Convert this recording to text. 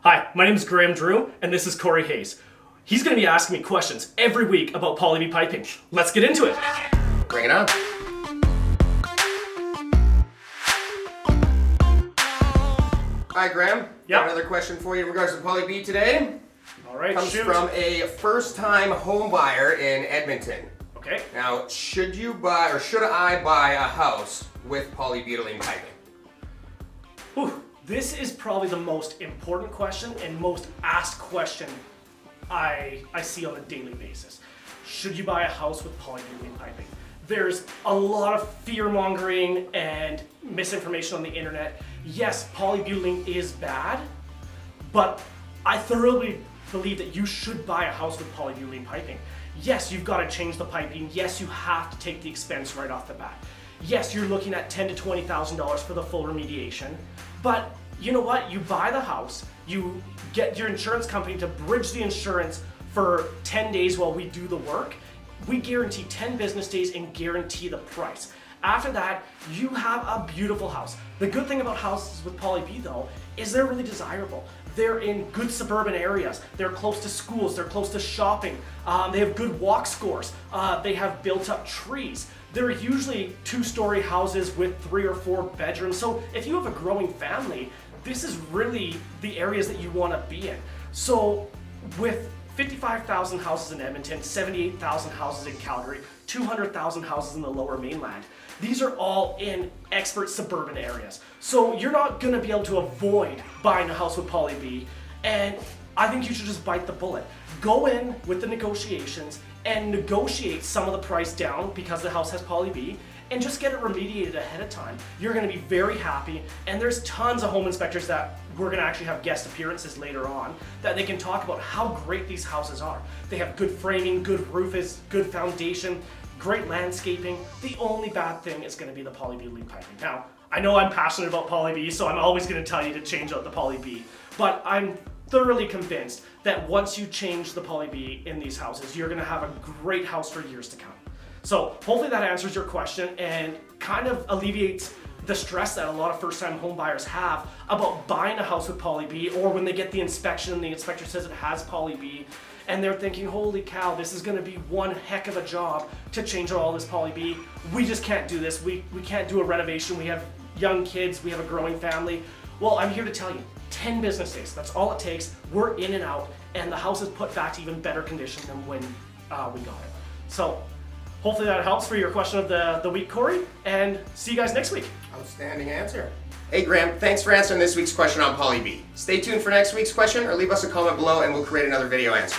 Hi, my name is Graham Drew, and this is Corey Hayes. He's going to be asking me questions every week about Poly B piping. Let's get into it. Bring it on. Hi, Graham. Yep. Got another question for you in regards to Poly B today. All right, Comes shoot. from a first-time home buyer in Edmonton. Okay. Now, should I buy a house with polybutylene piping? Whew. This is probably the most important question and most asked question I see on a daily basis. Should you buy a house with polybutylene piping? There's a lot of fear-mongering and misinformation on the internet. Yes, polybutylene is bad, but I thoroughly believe that you should buy a house with polybutylene piping. Yes, you've got to change the piping. Yes, you have to take the expense right off the bat. Yes, you're looking at $10,000 to $20,000 for the full remediation, but you know what? You buy the house, you get your insurance company to bridge the insurance for 10 days while we do the work. We guarantee 10 business days and guarantee the price. After that, you have a beautiful house. The good thing about houses with Poly B though, is they're really desirable. They're in good suburban areas. They're close to schools. They're close to shopping. They have good walk scores. They have built up trees. They're usually 2-story houses with 3 or 4 bedrooms. So if you have a growing family, this is really the areas that you want to be in. So with 55,000 houses in Edmonton, 78,000 houses in Calgary, 200,000 houses in the Lower Mainland. These are all in expert suburban areas. So you're not going to be able to avoid buying a house with Poly B, and I think you should just bite the bullet. Go in with the negotiations and negotiate some of the price down because the house has Poly B, and just get it remediated ahead of time. You're going to be very happy, and there's tons of home inspectors that we're going to actually have guest appearances later on that they can talk about how great these houses are. They have good framing, good roofs, good foundation, great landscaping. The only bad thing is going to be the polybutylene piping. Now, I know I'm passionate about Poly B, so I'm always going to tell you to change out the Poly B, but I'm thoroughly convinced that once you change the Poly B in these houses, you're going to have a great house for years to come. So hopefully that answers your question and kind of alleviates the stress that a lot of first-time home buyers have about buying a house with Poly B, or when they get the inspection and the inspector says it has Poly B and they're thinking, holy cow, this is going to be one heck of a job to change out all this Poly B. We just can't do this. We can't do a renovation. We have young kids. We have a growing family. Well, I'm here to tell you, 10 business days. That's all it takes. We're in and out, and the house is put back to even better condition than when we got it. So hopefully that helps for your question of the week, Corey, and see you guys next week. Outstanding answer. Hey, Graham, thanks for answering this week's question on Poly B. Stay tuned for next week's question or leave us a comment below and we'll create another video answer.